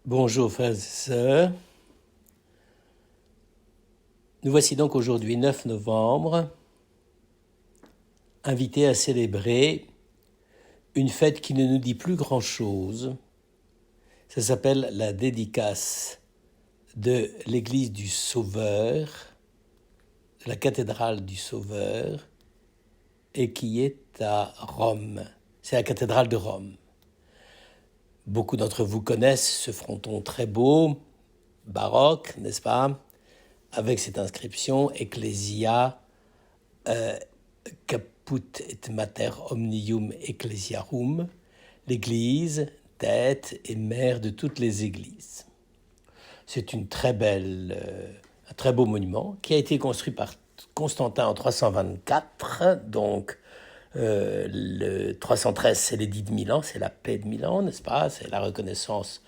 Bonjour frères et sœurs, nous voici donc aujourd'hui 9 novembre, invités à célébrer une fête qui ne nous dit plus grand-chose. Ça s'appelle la dédicace de l'église du Sauveur, de la cathédrale du Sauveur, et qui est à Rome. C'est la cathédrale de Rome. Beaucoup d'entre vous connaissent ce fronton très beau, baroque, n'est-ce pas, avec cette inscription Ecclesia caput et mater omnium ecclesiarum, l'Église, tête et mère de toutes les églises. C'est un très beau monument qui a été construit par Constantin en 324, donc le 313 c'est l'édit de Milan, c'est la paix de Milan, n'est-ce pas? C'est la reconnaissance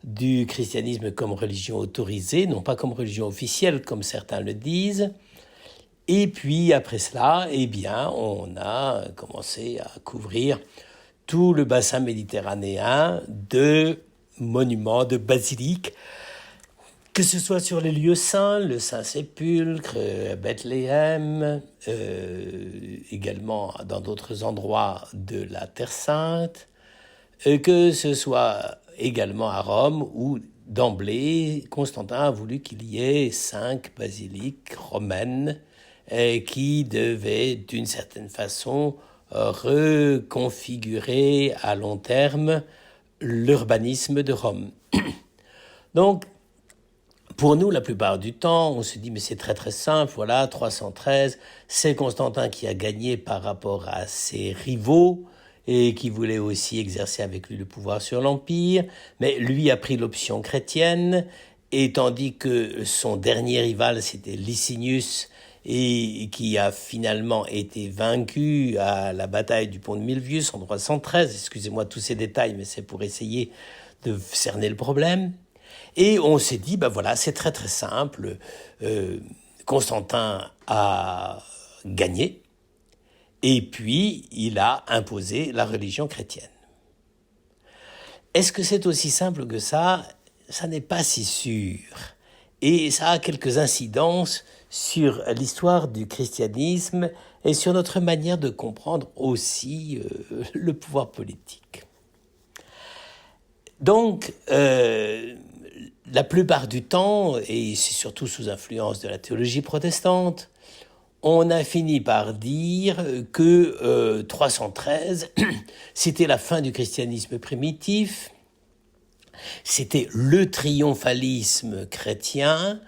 du christianisme comme religion autorisée, non pas comme religion officielle comme certains le disent. Et puis après cela, on a commencé à couvrir tout le bassin méditerranéen de monuments, de basiliques, que ce soit sur les lieux saints, le Saint-Sépulcre, Bethléem, également dans d'autres endroits de la Terre Sainte, que ce soit également à Rome, où d'emblée, Constantin a voulu qu'il y ait 5 basiliques romaines qui devaient, d'une certaine façon, reconfigurer à long terme l'urbanisme de Rome. Donc, pour nous, la plupart du temps, on se dit, mais c'est très très simple, voilà, 313, c'est Constantin qui a gagné par rapport à ses rivaux, et qui voulait aussi exercer avec lui le pouvoir sur l'Empire, mais lui a pris l'option chrétienne, et tandis que son dernier rival, c'était Licinius, et qui a finalement été vaincu à la bataille du pont de Milvius en 313, excusez-moi tous ces détails, mais c'est pour essayer de cerner le problème. Et on s'est dit, ben voilà, c'est très très simple, Constantin a gagné, et puis il a imposé la religion chrétienne. Est-ce que c'est aussi simple que ça? Ça n'est pas si sûr. Et ça a quelques incidences sur l'histoire du christianisme et sur notre manière de comprendre aussi le pouvoir politique. Donc, la plupart du temps, et c'est surtout sous influence de la théologie protestante, on a fini par dire que 313, c'était la fin du christianisme primitif, c'était le triomphalisme chrétien,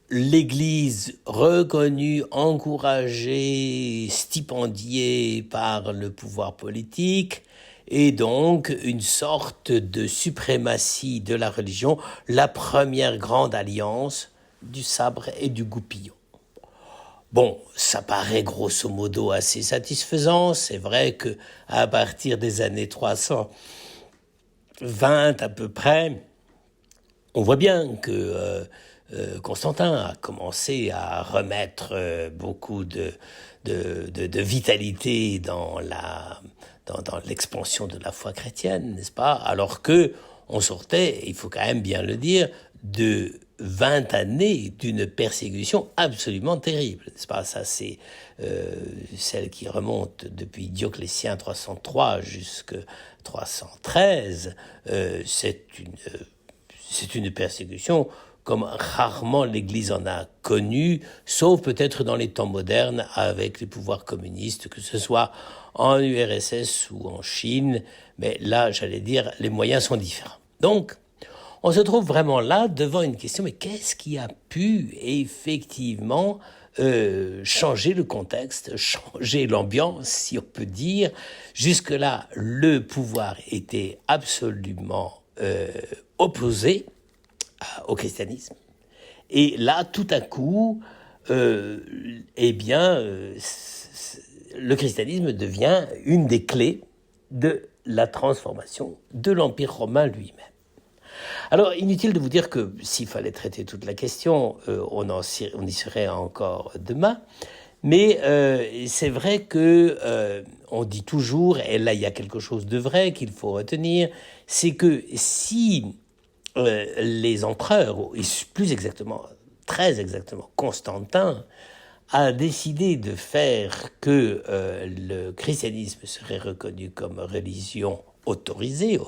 l'Église reconnue, encouragée, stipendiée par le pouvoir politique, et donc une sorte de suprématie de la religion, la première grande alliance du sabre et du goupillon. Bon, ça paraît grosso modo assez satisfaisant. C'est vrai que à partir des années 320 à peu près, on voit bien que Constantin a commencé à remettre beaucoup de vitalité dans l'expansion de la foi chrétienne, n'est-ce pas? Alors que on sortait, il faut quand même bien le dire, de 20 années d'une persécution absolument terrible, n'est-ce pas? Ça, c'est celle qui remonte depuis Dioclétien 303 jusqu'à 313. C'est une persécution comme rarement l'Église en a connu, sauf peut-être dans les temps modernes avec les pouvoirs communistes, que ce soit en URSS ou en Chine, mais là, j'allais dire, les moyens sont différents. Donc, on se trouve vraiment là devant une question, mais qu'est-ce qui a pu effectivement changer le contexte, changer l'ambiance, si on peut dire. Jusque-là, le pouvoir était absolument opposé au christianisme. Et là, tout à coup, le christianisme devient une des clés de la transformation de l'Empire romain lui-même. Alors, inutile de vous dire que s'il fallait traiter toute la question, on y serait encore demain. Mais c'est vrai que on dit toujours, et là il y a quelque chose de vrai qu'il faut retenir, c'est que si les empereurs, et plus exactement, très exactement, Constantin, a décidé de faire que le christianisme serait reconnu comme religion autorisée,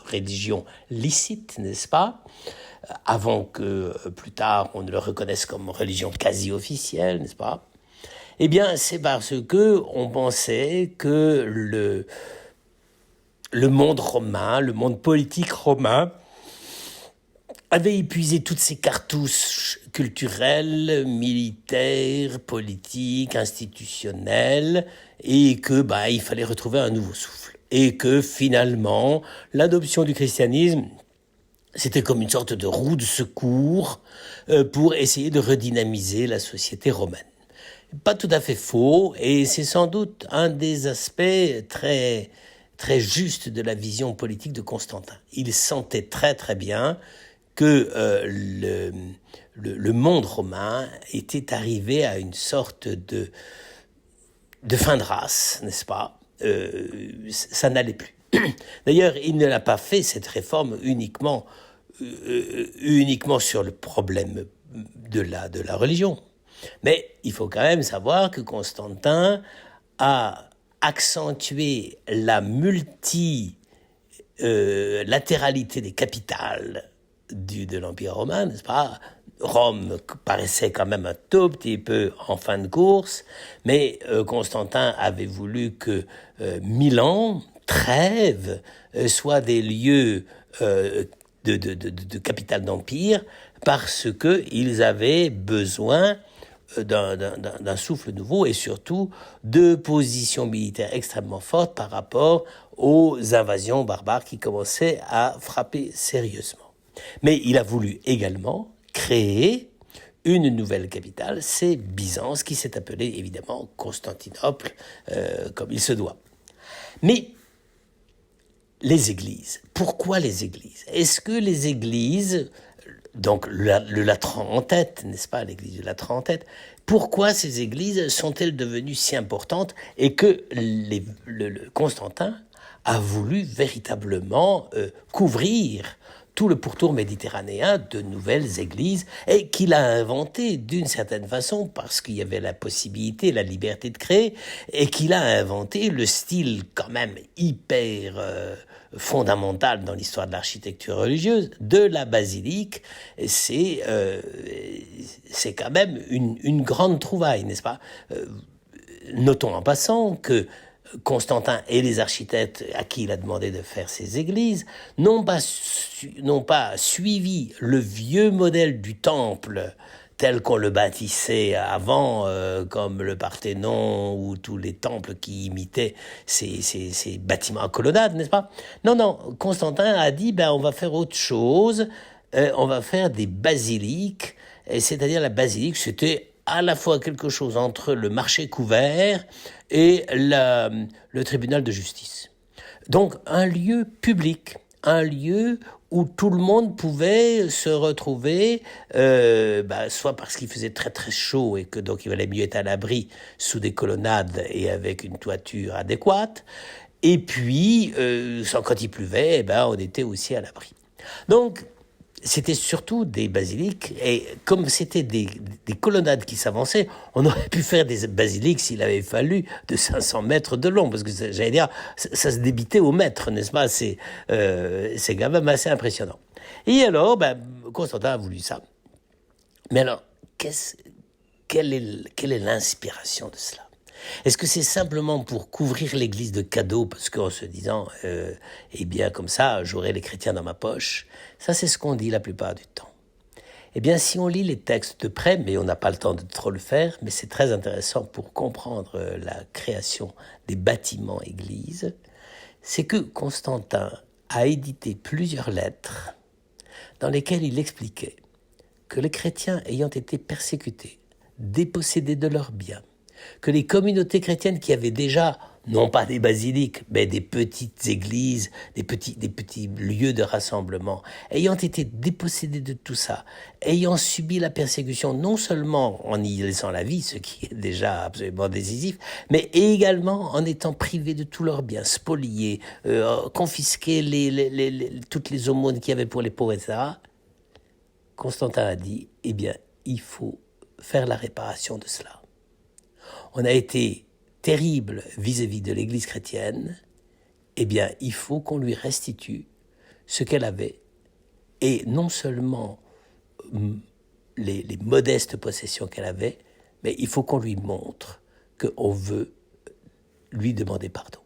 religion licite, n'est-ce pas, avant que plus tard on ne le reconnaisse comme religion quasi officielle, n'est-ce pas? Eh bien, c'est parce que on pensait que le monde romain, le monde politique romain, avait épuisé toutes ses cartouches culturelles, militaires, politiques, institutionnelles, et que il fallait retrouver un nouveau souffle. Et que finalement, l'adoption du christianisme, c'était comme une sorte de roue de secours pour essayer de redynamiser la société romaine. Pas tout à fait faux, et c'est sans doute un des aspects très, très justes de la vision politique de Constantin. Il sentait très très bien que le monde romain était arrivé à une sorte de fin de race, n'est-ce pas? Ça n'allait plus. D'ailleurs, il ne l'a pas fait, cette réforme, uniquement sur le problème de la religion. Mais il faut quand même savoir que Constantin a accentué la multilatéralité des capitales de l'Empire romain, n'est-ce pas? Rome paraissait quand même un tout petit peu en fin de course, mais Constantin avait voulu que Milan, Trèves, soient des lieux de capitale d'empire parce qu'ils avaient besoin d'un souffle nouveau et surtout de positions militaires extrêmement fortes par rapport aux invasions barbares qui commençaient à frapper sérieusement. Mais il a voulu également créer une nouvelle capitale, c'est Byzance, qui s'est appelée évidemment Constantinople, comme il se doit. Mais les églises, pourquoi les églises? Est-ce que les églises, donc le Latran en tête, n'est-ce pas, l'église du Latran en tête, pourquoi ces églises sont-elles devenues si importantes et que Constantin a voulu véritablement couvrir tout le pourtour méditerranéen de nouvelles églises et qu'il a inventé d'une certaine façon parce qu'il y avait la possibilité, la liberté de créer et qu'il a inventé le style quand même hyper fondamental dans l'histoire de l'architecture religieuse de la basilique. C'est quand même une grande trouvaille, n'est-ce pas? Notons en passant que Constantin et les architectes à qui il a demandé de faire ces églises n'ont pas suivi le vieux modèle du temple tel qu'on le bâtissait avant, comme le Parthénon ou tous les temples qui imitaient ces bâtiments à colonnades, n'est-ce pas? Non, Constantin a dit, on va faire autre chose, on va faire des basiliques, c'est-à-dire la basilique, c'était à la fois quelque chose entre le marché couvert et le tribunal de justice. Donc un lieu public, un lieu où tout le monde pouvait se retrouver, soit parce qu'il faisait très très chaud et que donc il valait mieux être à l'abri sous des colonnades et avec une toiture adéquate, et puis quand il pleuvait, on était aussi à l'abri. Donc c'était surtout des basiliques, et comme c'était des colonnades qui s'avançaient, on aurait pu faire des basiliques s'il avait fallu de 500 mètres de long, parce que j'allais dire, ça se débitait au mètre, n'est-ce pas? C'est quand même assez impressionnant. Et alors, Constantin a voulu ça. Mais alors, quelle est l'inspiration de cela? Est-ce que c'est simplement pour couvrir l'église de cadeaux, parce qu'en se disant, comme ça, j'aurai les chrétiens dans ma poche? Ça, c'est ce qu'on dit la plupart du temps. Eh bien, si on lit les textes de près, mais on n'a pas le temps de trop le faire, mais c'est très intéressant pour comprendre la création des bâtiments églises, c'est que Constantin a édité plusieurs lettres dans lesquelles il expliquait que les chrétiens ayant été persécutés, dépossédés de leurs biens, que les communautés chrétiennes qui avaient déjà non pas des basiliques, mais des petites églises, des petits lieux de rassemblement, ayant été dépossédés de tout ça, ayant subi la persécution non seulement en y laissant la vie, ce qui est déjà absolument décisif, mais également en étant privés de tous leurs biens, spoliés, confisqués toutes les aumônes qu'il y avait pour les pauvres, etc. Constantin a dit, eh bien, il faut faire la réparation de cela. On a été terrible vis-à-vis de l'Église chrétienne, eh bien, il faut qu'on lui restitue ce qu'elle avait, et non seulement les modestes possessions qu'elle avait, mais il faut qu'on lui montre qu'on veut lui demander pardon.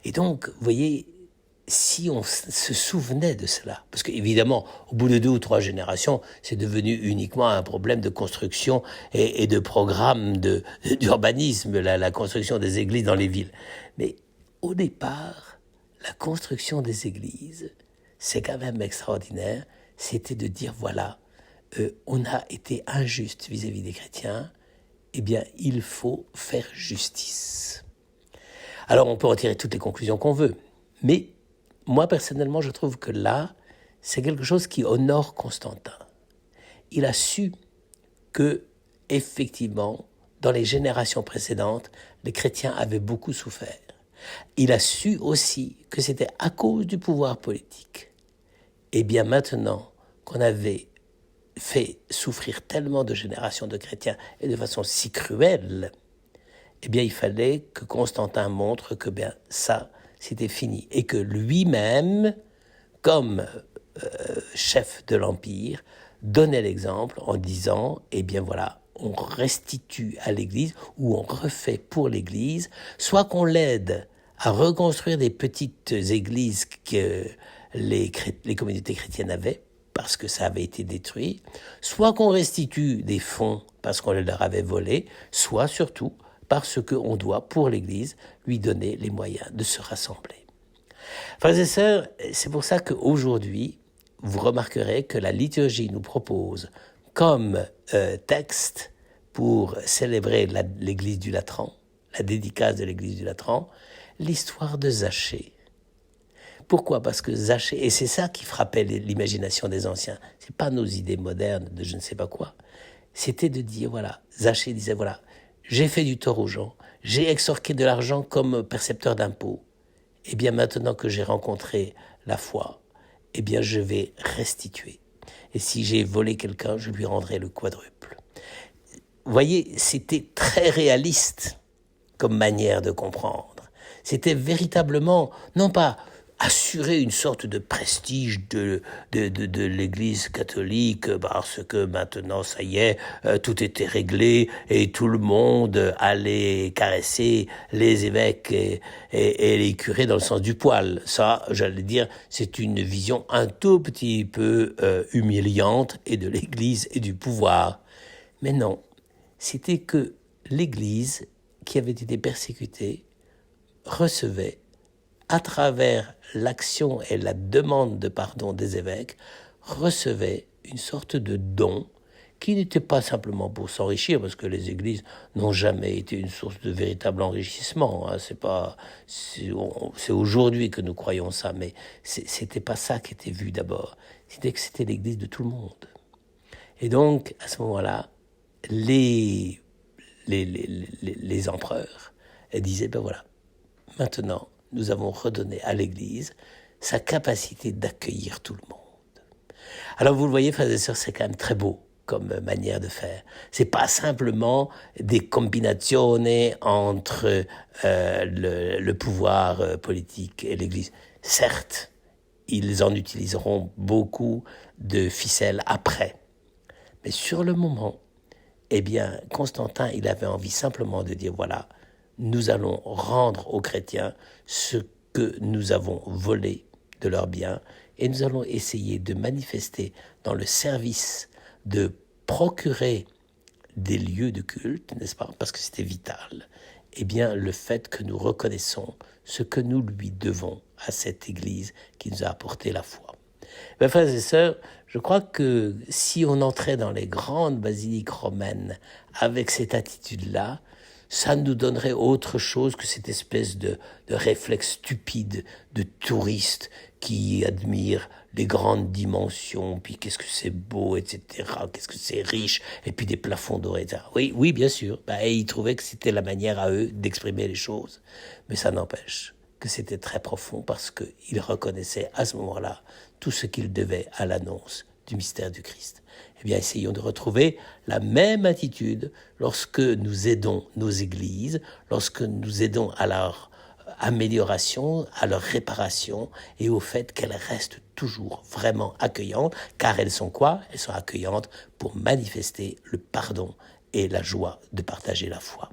Et donc, vous voyez, si on se souvenait de cela, parce qu'évidemment, au bout de 2 ou 3 générations, c'est devenu uniquement un problème de construction et de programme d'urbanisme, la construction des églises dans les villes. Mais au départ, la construction des églises, c'est quand même extraordinaire, c'était de dire, voilà, on a été injuste vis-à-vis des chrétiens, eh bien, il faut faire justice. Alors, on peut en tirer toutes les conclusions qu'on veut, mais moi, personnellement, je trouve que là, c'est quelque chose qui honore Constantin. Il a su que, effectivement, dans les générations précédentes, les chrétiens avaient beaucoup souffert. Il a su aussi que c'était à cause du pouvoir politique. Et bien maintenant qu'on avait fait souffrir tellement de générations de chrétiens et de façon si cruelle, eh bien il fallait que Constantin montre que bien ça, c'était fini. Et que lui-même, comme chef de l'Empire, donnait l'exemple en disant, eh bien voilà, on restitue à l'Église, ou on refait pour l'Église, soit qu'on l'aide à reconstruire des petites églises que les communautés chrétiennes avaient, parce que ça avait été détruit, soit qu'on restitue des fonds parce qu'on les leur avait volés, soit surtout parce qu'on doit, pour l'Église, lui donner les moyens de se rassembler. Frères et sœurs, c'est pour ça qu'aujourd'hui, vous remarquerez que la liturgie nous propose comme texte pour célébrer l'Église du Latran, la dédicace de l'Église du Latran, l'histoire de Zachée. Pourquoi ? Parce que Zachée, et c'est ça qui frappait l'imagination des anciens, c'est pas nos idées modernes de je ne sais pas quoi, c'était de dire, voilà, Zachée disait, voilà, j'ai fait du tort aux gens, j'ai extorqué de l'argent comme percepteur d'impôts, et bien maintenant que j'ai rencontré la foi, eh bien je vais restituer. Et si j'ai volé quelqu'un, je lui rendrai le quadruple. Vous voyez, c'était très réaliste comme manière de comprendre. C'était véritablement, non pas assurer une sorte de prestige de l'Église catholique parce que maintenant, ça y est, tout était réglé et tout le monde allait caresser les évêques et les curés dans le sens du poil. Ça, j'allais dire, c'est une vision un tout petit peu humiliante et de l'Église et du pouvoir. Mais non, c'était que l'Église qui avait été persécutée recevait, à travers l'action et la demande de pardon des évêques, recevait une sorte de don qui n'était pas simplement pour s'enrichir, parce que les églises n'ont jamais été une source de véritable enrichissement. Hein. C'est aujourd'hui que nous croyons ça, mais c'était pas ça qui était vu d'abord. C'était que c'était l'église de tout le monde. Et donc, à ce moment-là, les empereurs disaient, ben voilà, maintenant, nous avons redonné à l'Église sa capacité d'accueillir tout le monde. Alors vous le voyez, frères et sœurs, c'est quand même très beau comme manière de faire. C'est pas simplement des combinazioni entre le pouvoir politique et l'Église. Certes, ils en utiliseront beaucoup de ficelles après. Mais sur le moment, eh bien, Constantin, il avait envie simplement de dire, voilà, nous allons rendre aux chrétiens ce que nous avons volé de leurs biens et nous allons essayer de manifester dans le service de procurer des lieux de culte, n'est-ce pas, parce que c'était vital, eh bien, le fait que nous reconnaissons ce que nous lui devons à cette Église qui nous a apporté la foi. Mes frères et sœurs, je crois que si on entrait dans les grandes basiliques romaines avec cette attitude-là, ça nous donnerait autre chose que cette espèce de réflexe stupide de touriste qui admire les grandes dimensions, puis qu'est-ce que c'est beau, etc., qu'est-ce que c'est riche, et puis des plafonds dorés, etc. Oui, oui, bien sûr. Et ils trouvaient que c'était la manière à eux d'exprimer les choses. Mais ça n'empêche que c'était très profond parce qu'ils reconnaissaient à ce moment-là tout ce qu'ils devaient à l'annonce du mystère du Christ. Eh bien, essayons de retrouver la même attitude lorsque nous aidons nos églises, lorsque nous aidons à leur amélioration, à leur réparation et au fait qu'elles restent toujours vraiment accueillantes, car elles sont quoi? Elles sont accueillantes pour manifester le pardon et la joie de partager la foi.